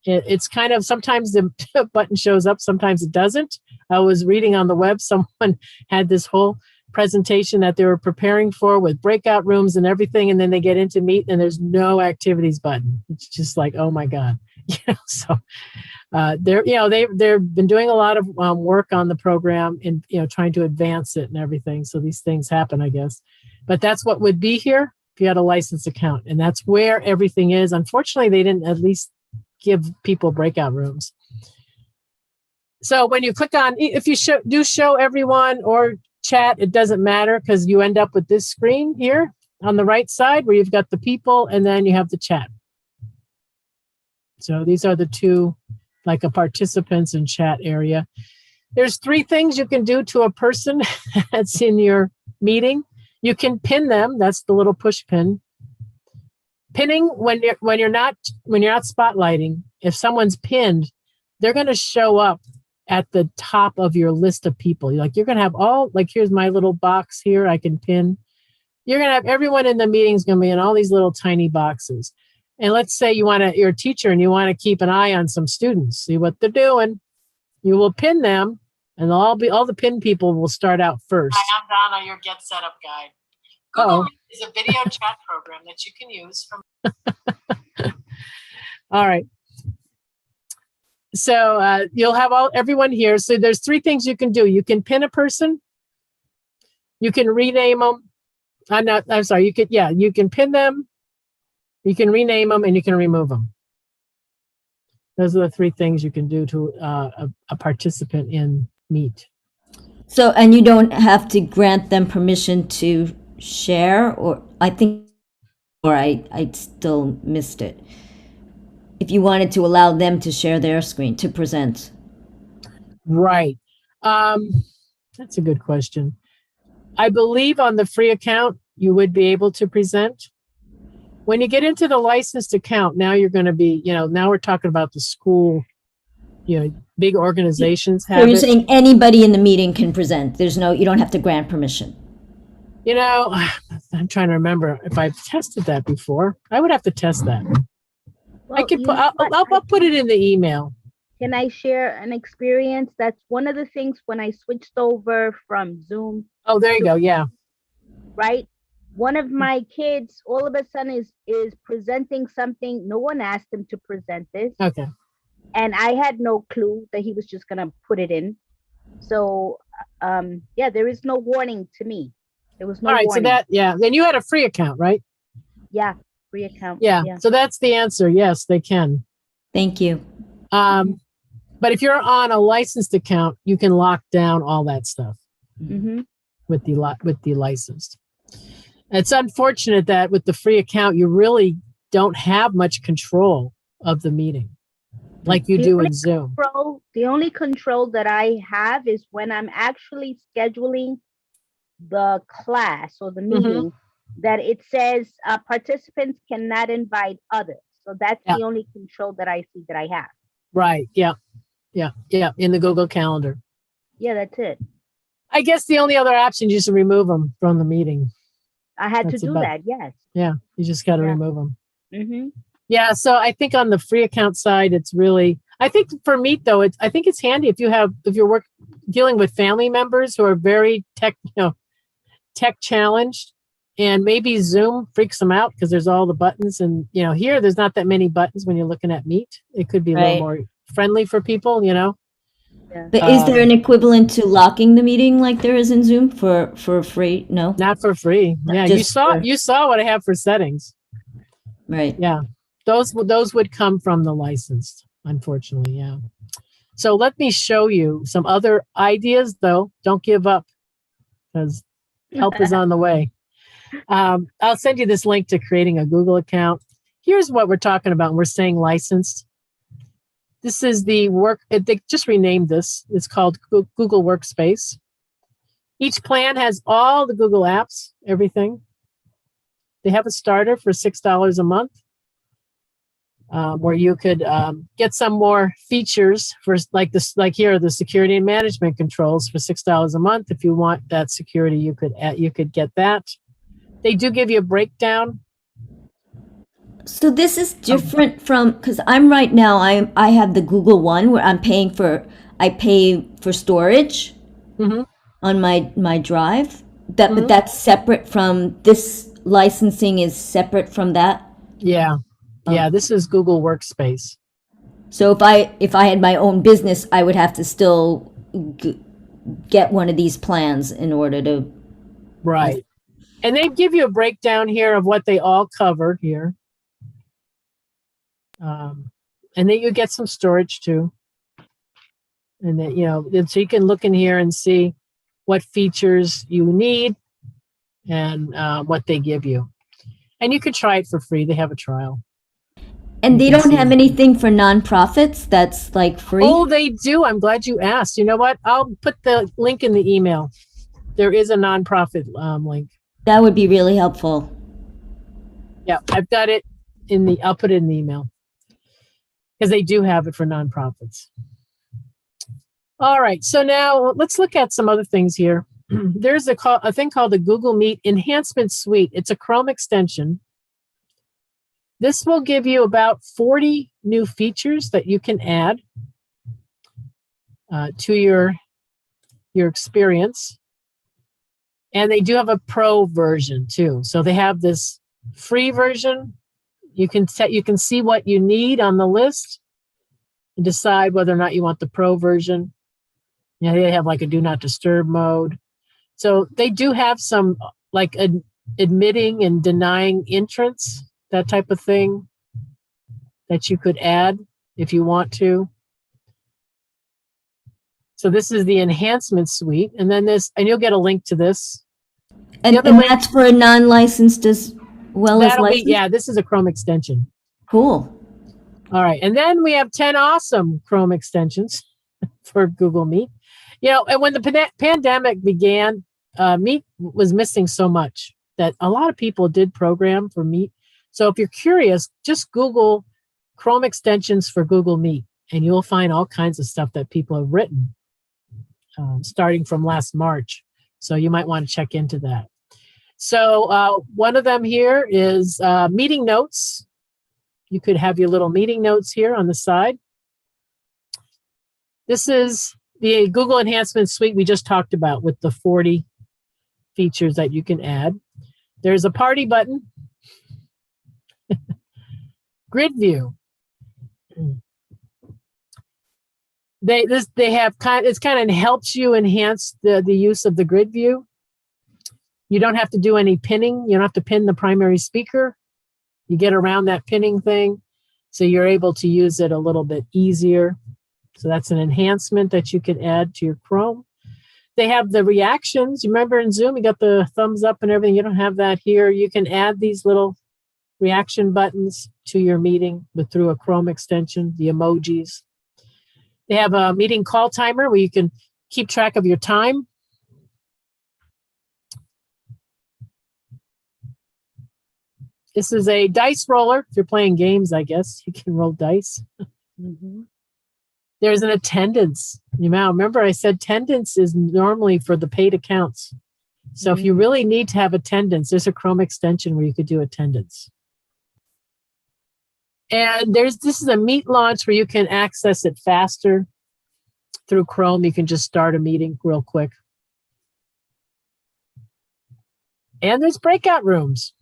Speaker 2: It's kind of, sometimes the button shows up, sometimes it doesn't. I was reading on the web, someone had this whole presentation that they were preparing for with breakout rooms and everything, and then they get into Meet and there's no Activities button. It's just like, oh my God. So they've been doing a lot of work on the program and trying to advance it and everything. So these things happen, I guess. But that's what would be here if you had a licensed account, and that's where everything is. Unfortunately, they didn't at least give people breakout rooms. So when you click on, if you show everyone or chat, it doesn't matter, because you end up with this screen here on the right side where you've got the people and then you have the chat. So these are the two, like a participants and chat area. There's 3 things you can do to a person that's in your meeting. You can pin them. That's the little push pin. Pinning, when you're not spotlighting, if someone's pinned, they're going to show up at the top of your list of people. Like you're going to have here's my little box here I can pin. You're going to have everyone in the meeting is going to be in all these little tiny boxes. And let's say you're a teacher and you want to keep an eye on some students, see what they're doing. You will pin them, and all the pin people will start out first. Hi, I'm Donna, your Get Set Up Guide. Google Meet is a video chat program that you can use from. All right. So you'll have everyone here. So there's 3 things you can do. You can pin a person. You can rename them. You can pin them. You can rename them, and you can remove them. Those are the 3 things you can do to a participant in Meet.
Speaker 4: So, and you don't have to grant them permission to share, or I still missed it. If you wanted to allow them to share their screen, to present.
Speaker 2: Right. That's a good question. I believe on the free account, you would be able to present. When you get into the licensed account, now you're going to be, now we're talking about the school, big organizations have
Speaker 4: So you're saying anybody in the meeting can present. You don't have to grant permission.
Speaker 2: You know, I'm trying to remember if I've tested that before. I would have to test that.
Speaker 3: Well, you know what?
Speaker 2: I'll put it in the email.
Speaker 3: Can I share an experience? That's one of the things when I switched over from Zoom,
Speaker 2: Oh, there you go. Yeah.
Speaker 3: right? One of my kids all of a sudden is presenting something. No one asked him to present this.
Speaker 2: Okay.
Speaker 3: And I had no clue that he was just gonna put it in. So yeah, there is no warning to me. There was no
Speaker 2: All right.
Speaker 3: warning.
Speaker 2: So that, yeah. Then you had a free account, right?
Speaker 3: Yeah, free account.
Speaker 2: Yeah. So that's the answer. Yes, they can.
Speaker 4: Thank you.
Speaker 2: But if you're on a licensed account, you can lock down all that stuff
Speaker 3: Mm-hmm.
Speaker 2: with the licensed. It's unfortunate that with the free account, you really don't have much control of the meeting like you do in Zoom.
Speaker 3: The only control that I have is when I'm actually scheduling the class or the meeting, that it says participants cannot invite others. So that's the only control that I see that I have.
Speaker 2: Right. Yeah. In the Google Calendar.
Speaker 3: Yeah, that's it.
Speaker 2: I guess the only other option is to remove them from the meeting.
Speaker 3: I had to do that. Yes.
Speaker 2: Yeah. You just got to remove them.
Speaker 3: Mm-hmm.
Speaker 2: Yeah. So I think on the free account side, it's really, I think for Meet though, I think it's handy if you're dealing with family members who are very tech challenged, and maybe Zoom freaks them out because there's all the buttons, and here there's not that many buttons when you're looking at Meet. It could be a little more friendly for people,
Speaker 3: Yeah.
Speaker 4: But is there an equivalent to locking the meeting like there is in Zoom for free? No,
Speaker 2: not for free. Yeah, you saw what I have for settings.
Speaker 4: Right.
Speaker 2: Yeah, those would come from the licensed, unfortunately. Yeah. So let me show you some other ideas, though. Don't give up, because help is on the way. I'll send you this link to creating a Google account. Here's what we're talking about. We're saying licensed. This is they just renamed this. It's called Google Workspace. Each plan has all the Google apps, everything. They have a starter for $6 a month, where you could get some more features for like here, the security and management controls for $6 a month. If you want that security, you could get that. They do give you a breakdown.
Speaker 4: So this is different from, because I'm right now, I have the Google one where I pay for storage on my drive. But that's separate from this. Licensing is separate from that.
Speaker 2: Yeah. Yeah, this is Google Workspace.
Speaker 4: So if I had my own business, I would have to still get one of these plans in order to.
Speaker 2: Right. And they give you a breakdown here of what they all covered here. And then you get some storage too. And then, so you can look in here and see what features you need and what they give you. And you could try it for free. They have a trial.
Speaker 4: And they don't have anything for nonprofits that's like free?
Speaker 2: Oh, they do. I'm glad you asked. You know what? I'll put the link in the email. There is a nonprofit link.
Speaker 4: That would be really helpful.
Speaker 2: Yeah, I've got it I'll put it in the email, because they do have it for nonprofits. All right, so now let's look at some other things here. There's a thing called the Google Meet Enhancement Suite. It's a Chrome extension. This will give you about 40 new features that you can add to your experience. And they do have a pro version too. So they have this free version. You can see what you need on the list and decide whether or not you want the pro version. They have like a do not disturb mode. So they do have some like admitting and denying entrance, that type of thing that you could add if you want to. So this is the Enhancement Suite. And then and you'll get a link to this.
Speaker 4: And that's for a non-licensed as well as licensed?
Speaker 2: This is a Chrome extension.
Speaker 4: Cool.
Speaker 2: All right. And then we have 10 awesome Chrome extensions for Google Meet. And when the pandemic began, Meet was missing so much that a lot of people did program for Meet. So if you're curious, just Google Chrome extensions for Google Meet, and you'll find all kinds of stuff that people have written starting from last March. So you might want to check into that. So one of them here is meeting notes. You could have your little meeting notes here on the side. This is the Google Enhancement Suite we just talked about with the 40 features that you can add. There's a party button. Grid view. It's kind of helps you enhance the use of the grid view. You don't have to do any pinning. You don't have to pin the primary speaker. You get around that pinning thing, so you're able to use it a little bit easier. So that's an enhancement that you can add to your Chrome. They have the reactions. You remember in Zoom, you got the thumbs up and everything. You don't have that here. You can add these little reaction buttons to your meeting through a Chrome extension, the emojis. They have a meeting call timer where you can keep track of your time. This is a dice roller. If you're playing games, I guess you can roll dice.
Speaker 3: Mm-hmm.
Speaker 2: There's an attendance. You know, remember I said attendance is normally for the paid accounts. So if you really need to have attendance, there's a Chrome extension where you could do attendance. And this is a Meet launch where you can access it faster through Chrome. You can just start a meeting real quick. And there's breakout rooms.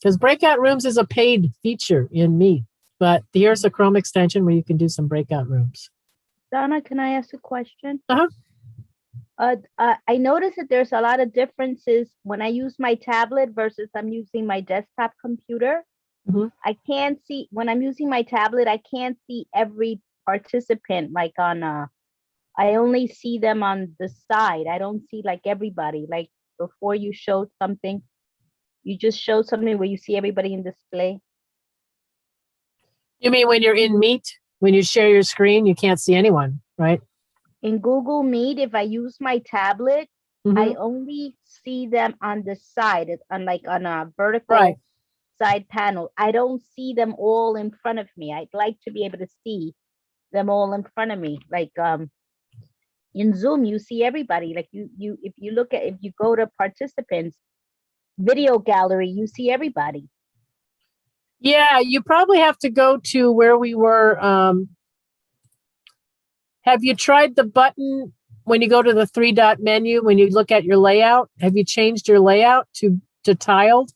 Speaker 2: Because breakout rooms is a paid feature in Meet, but here's a Chrome extension where you can do some breakout rooms.
Speaker 3: Donna, can I ask a question?
Speaker 2: Uh-huh.
Speaker 3: I noticed that there's a lot of differences when I use my tablet versus I'm using my desktop computer.
Speaker 2: Mm-hmm.
Speaker 3: I can't see, when I'm using my tablet, I can't see every participant like on I only see them on the side. I don't see like everybody. Like before you showed something, you just showed something where you see everybody in display.
Speaker 2: You mean when you're in Meet, when you share your screen, you can't see anyone, right?
Speaker 3: In Google Meet, if I use my tablet,
Speaker 2: Mm-hmm.
Speaker 3: I only see them on the side, on a vertical
Speaker 2: Right.
Speaker 3: side panel. I don't see them all in front of me. I'd like to be able to see them all in front of me. Like in Zoom, you see everybody. Like if you go to participants, video gallery, you see everybody.
Speaker 2: Yeah, you probably have to go to where we were. Have you tried the button when you go to the 3-dot menu, when you look at your layout? Have you changed your layout to tiled?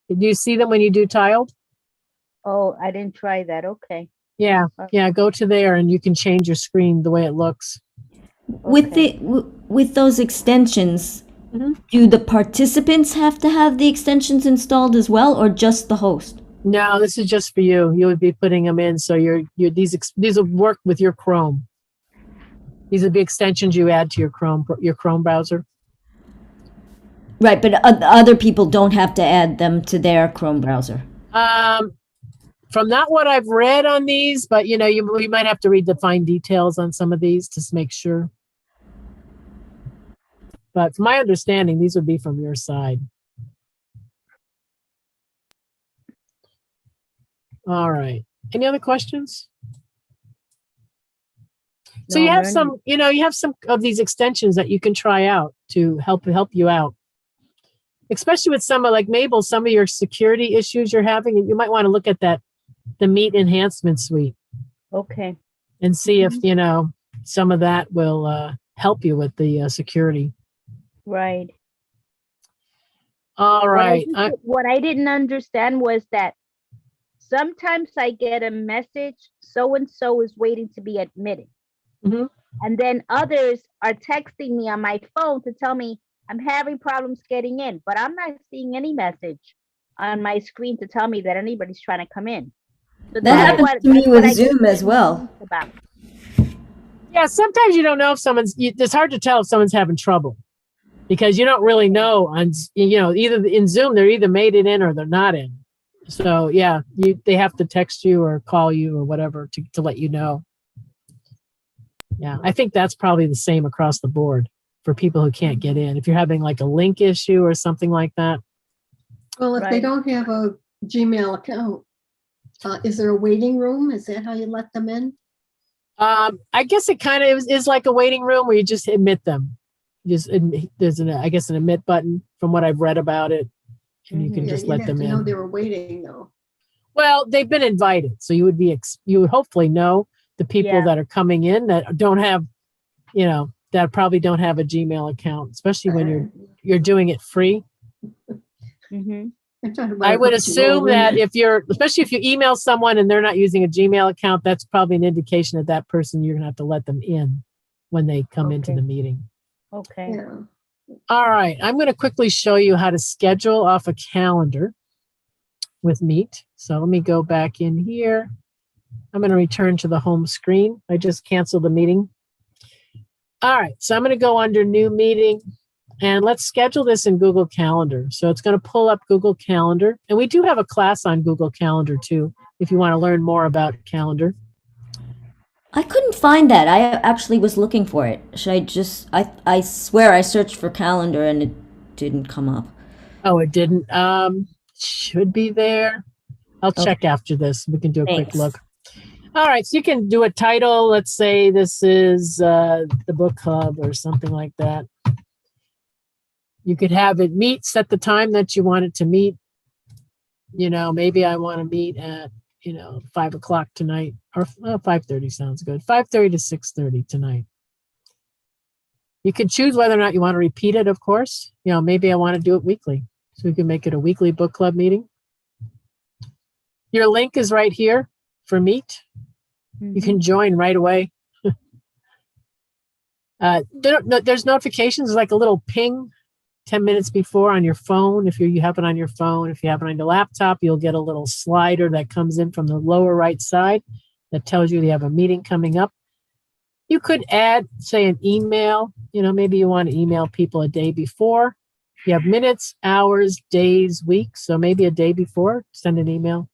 Speaker 2: Did you see them when you do tiled?
Speaker 3: Oh, I didn't try that. Okay.
Speaker 2: Yeah, go to there and you can change your screen the way it looks.
Speaker 4: With those extensions,
Speaker 2: Mm-hmm.
Speaker 4: do the participants have to have the extensions installed as well, or just the host?
Speaker 2: No, this is just for you. You would be putting them in, so these will work with your Chrome. These would be extensions you add to your Chrome browser.
Speaker 4: Right, but other people don't have to add them to their Chrome browser.
Speaker 2: From not what I've read on these, but you might have to read the fine details on some of these to make sure. But from my understanding, these would be from your side. All right. Any other questions? So you have some of these extensions that you can try out to help you out. Especially with some of your security issues you're having, you might want to look at the Meet Enhancement Suite.
Speaker 3: Okay.
Speaker 2: And see if, some of that will help you with the security.
Speaker 3: Right.
Speaker 2: All right.
Speaker 3: What I didn't understand was that sometimes I get a message, so-and-so is waiting to be admitted.
Speaker 2: Mm-hmm.
Speaker 3: And then others are texting me on my phone to tell me I'm having problems getting in, but I'm not seeing any message on my screen to tell me that anybody's trying to come in. So
Speaker 4: that happens to me with Zoom as well.
Speaker 2: Yeah, sometimes you don't know if it's hard to tell if someone's having trouble because you don't really know either in Zoom, they're either made it in or they're not in. So yeah, they have to text you or call you or whatever to let you know. Yeah, I think that's probably the same across the board for people who can't get in. If you're having like a link issue or something like that.
Speaker 5: Well, if they don't have a Gmail account, is there a waiting room? Is that how you let them in?
Speaker 2: I guess it kind of is like a waiting room where you just admit them. there's I guess an admit button from what I've read about it, and you can
Speaker 5: Yeah,
Speaker 2: just
Speaker 5: you'd
Speaker 2: let
Speaker 5: have
Speaker 2: them
Speaker 5: to know
Speaker 2: in.
Speaker 5: they were waiting though.
Speaker 2: Well, they've been invited, so you would hopefully know the people
Speaker 3: Yeah.
Speaker 2: that are coming in that don't have, that probably don't have a Gmail account, especially when you're doing it free.
Speaker 3: Mm-hmm.
Speaker 2: I would assume that especially if you email someone and they're not using a Gmail account, that's probably an indication that person, you're gonna have to let them in when they come into the meeting.
Speaker 3: Okay.
Speaker 5: Yeah.
Speaker 2: All right, I'm going to quickly show you how to schedule off a calendar with Meet. So let me go back in here. I'm going to return to the home screen. I just canceled the meeting. All right, so I'm going to go under New Meeting, and let's schedule this in Google Calendar. So it's going to pull up Google Calendar, and we do have a class on Google Calendar too, if you want to learn more about Calendar.
Speaker 4: I couldn't find that. I actually was looking for it. Should I just, I swear I searched for calendar and it didn't come up.
Speaker 2: Oh, it didn't. Should be there. I'll check after this. We can do a quick look. All right, so you can do a title. Let's say this is the book club or something like that. You could have it meet, set the time that you want it to meet. Maybe I want to meet at 5 o'clock tonight, or 5:30 sounds good. 5:30 to 6:30 tonight. You can choose whether or not you want to repeat it, of course. Maybe I want to do it weekly. So we can make it a weekly book club meeting. Your link is right here for Meet. Mm-hmm. You can join right away. There's notifications, like a little ping 10 minutes before on your phone. If you have it on your phone, if you have it on your laptop, you'll get a little slider that comes in from the lower right side that tells you have a meeting coming up. You could add, say, an email. Maybe you want to email people a day before. You have minutes, hours, days, weeks. So maybe a day before, send an email.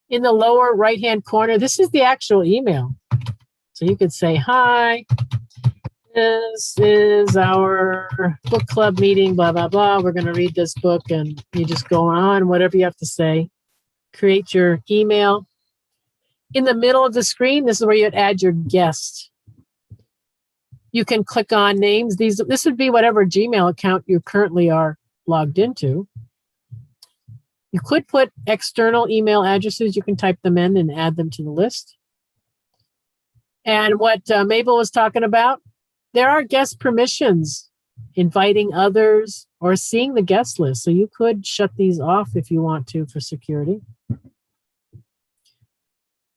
Speaker 2: In the lower right-hand corner, this is the actual email. So you could say, hi, this is our book club meeting, blah, blah, blah. We're going to read this book, and you just go on, whatever you have to say. Create your email. In the middle of the screen, this is where you'd add your guest. You can click on names. This would be whatever Gmail account you currently are logged into. You could put external email addresses. You can type them in and add them to the list. And what Mabel was talking about, there are guest permissions, inviting others or seeing the guest list. So you could shut these off if you want to for security.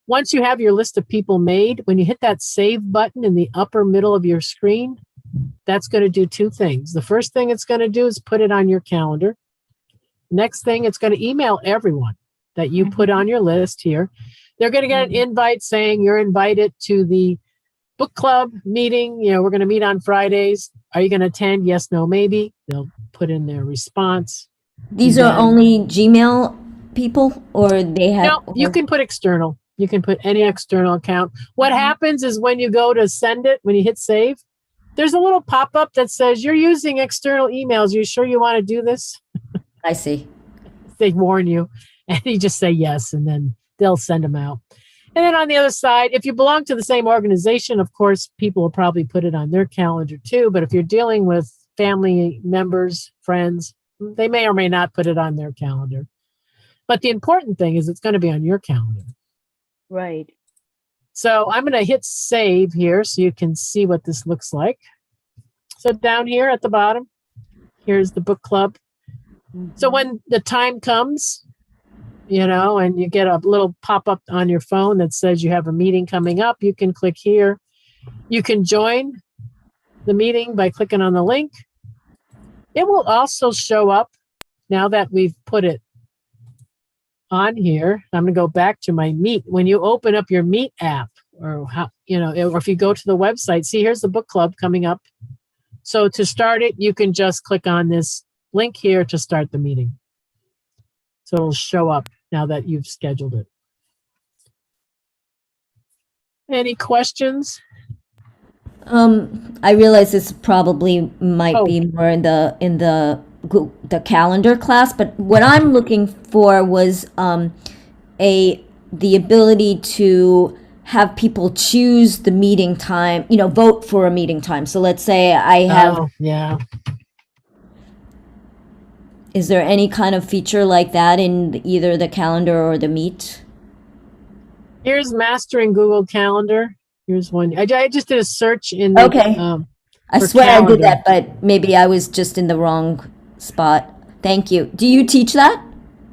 Speaker 2: Once you have your list of people made, when you hit that save button in the upper middle of your screen, that's going to do two things. The first thing it's going to do is put it on your calendar. Next thing, it's going to email everyone that you put on your list here. They're going to get an invite saying you're invited to the book club meeting. We're going to meet on Fridays. Are you going to attend? Yes, no, maybe. They'll put in their response.
Speaker 4: These are only Gmail people, or they have?
Speaker 2: No, you can put external. You can put any external account. What happens is when you go to send it, when you hit save, there's a little pop-up that says, you're using external emails. Are you sure you want to do this?
Speaker 4: I see.
Speaker 2: They warn you, and you just say yes, and then they'll send them out. And then on the other side, if you belong to the same organization, of course, people will probably put it on their calendar too. But if you're dealing with family members, friends, they may or may not put it on their calendar. But the important thing is it's going to be on your calendar.
Speaker 3: Right.
Speaker 2: So I'm going to hit save here so you can see what this looks like. So down here at the bottom, here's the book club. So when the time comes, and you get a little pop-up on your phone that says you have a meeting coming up, you can click here. You can join the meeting by clicking on the link. It will also show up now that we've put it on here. I'm going to go back to my Meet. When you open up your Meet app, or or if you go to the website, see, here's the book club coming up. So to start it, you can just click on this link here to start the meeting. So it'll show up now that you've scheduled it. Any questions?
Speaker 4: I realize this probably might be more in the calendar class, but what I'm looking for was the ability to have people choose the meeting time, vote for a meeting time. So let's say I have,
Speaker 2: Oh, yeah.
Speaker 4: is there any kind of feature like that in either the calendar or the Meet?
Speaker 2: Here's mastering Google Calendar. Here's one. I just did a search in the,
Speaker 4: Okay. I
Speaker 2: for
Speaker 4: swear I did
Speaker 2: calendar.
Speaker 4: that, but maybe I was just in the wrong spot. Thank you. Do you teach that?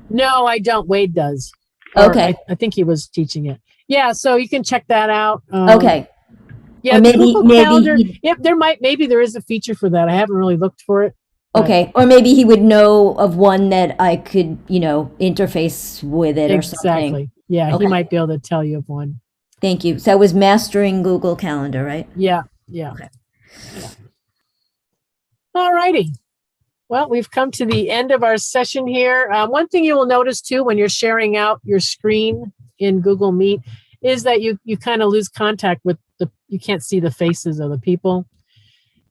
Speaker 2: No, I don't. Wade does. Or
Speaker 4: Okay.
Speaker 2: I think he was teaching it. Yeah, so you can check that out.
Speaker 4: Okay.
Speaker 2: Yeah,
Speaker 4: Or
Speaker 2: the
Speaker 4: maybe-
Speaker 2: Google
Speaker 4: maybe
Speaker 2: Calendar.
Speaker 4: he-
Speaker 2: Yep, maybe there is a feature for that. I haven't really looked for it. but-
Speaker 4: Okay. Or maybe he would know of one that I could, interface with it or something.
Speaker 2: Exactly. Yeah, he
Speaker 4: Okay.
Speaker 2: might be able to tell you of one.
Speaker 4: Thank you. So that was mastering Google Calendar, right?
Speaker 2: Yeah.
Speaker 4: Okay.
Speaker 2: All righty. Well, we've come to the end of our session here. One thing you will notice too when you're sharing out your screen in Google Meet is that you kind of lose contact with you can't see the faces of the people.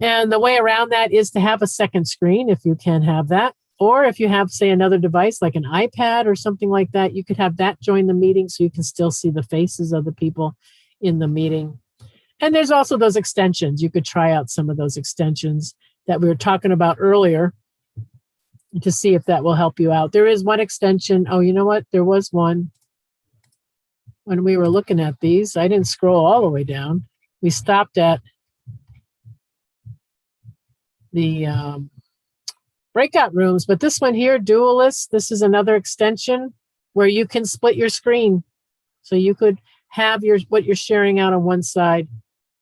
Speaker 2: And the way around that is to have a second screen if you can have that. Or if you have, say, another device like an iPad or something like that, you could have that join the meeting so you can still see the faces of the people in the meeting. And there's also those extensions. You could try out some of those extensions that we were talking about earlier to see if that will help you out. There is one extension. Oh, you know what? There was one when we were looking at these. I didn't scroll all the way down. We stopped at the breakout rooms, but this one here, Dualist, this is another extension where you can split your screen. So you could have what you're sharing out on one side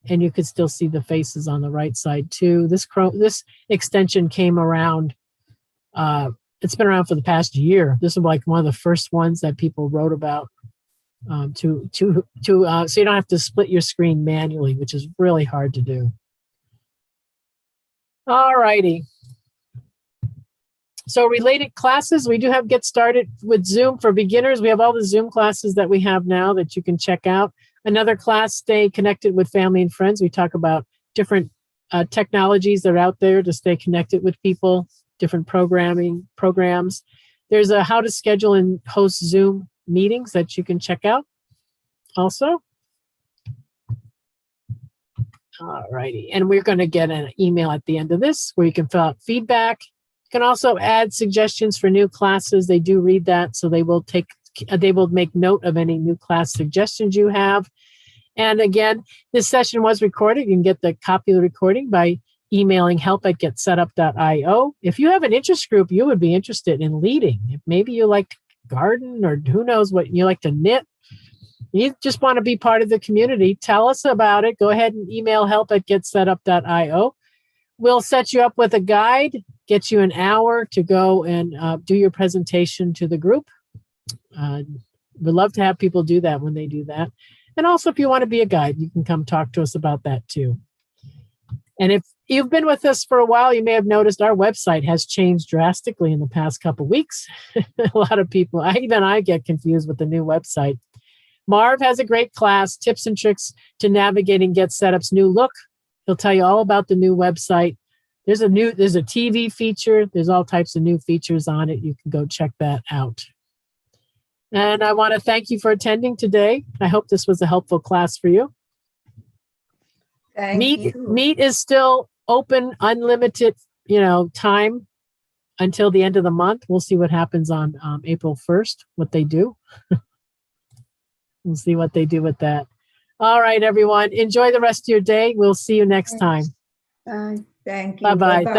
Speaker 2: and you could still see the faces on the right side too. This extension came around. It's been around for the past year. This is like one of the first ones that people wrote about so you don't have to split your screen manually, which is really hard to do. All righty. So related classes, we do have Get Started with Zoom for beginners. We have all the Zoom classes that we have now that you can check out. Another class, Stay Connected with Family and Friends. We talk about different technologies that are out there to stay connected with people, different programs. There's a How to Schedule and Host Zoom meetings that you can check out also. All righty. And we're going to get an email at the end of this where you can fill out feedback. You can also add suggestions for new classes. They do read that, so they will make note of any new class suggestions you have. And again, this session was recorded. You can get the copy of the recording by emailing help@getsetup.io. If you have an interest group you would be interested in leading, if maybe you like to garden or who knows what you like to knit, you just want to be part of the community, tell us about it. Go ahead and email help@getsetup.io. We'll set you up with a guide, get you an hour to go and do your presentation to the group. We'd love to have people do that when they do that. And also, if you want to be a guide, you can come talk to us about that too. And if you've been with us for a while, you may have noticed our website has changed drastically in the past couple of weeks. A lot of people, even I get confused with the new website. Marv has a great class, Tips and Tricks to Navigating Get Setup's New Look. He'll tell you all about the new website. There's a TV feature. There's all types of new features on it. You can go check that out. And I want to thank you for attending today. I hope this was a helpful class for you.
Speaker 1: Thank you.
Speaker 2: Meet is still open, unlimited, time until the end of the month. We'll see what happens on April 1st, what they do. We'll see what they do with that. All right, everyone. Enjoy the rest of your day. We'll see you next time.
Speaker 5: Bye.
Speaker 1: Thank you.
Speaker 2: Bye-bye.
Speaker 1: Bye-bye.
Speaker 2: Thank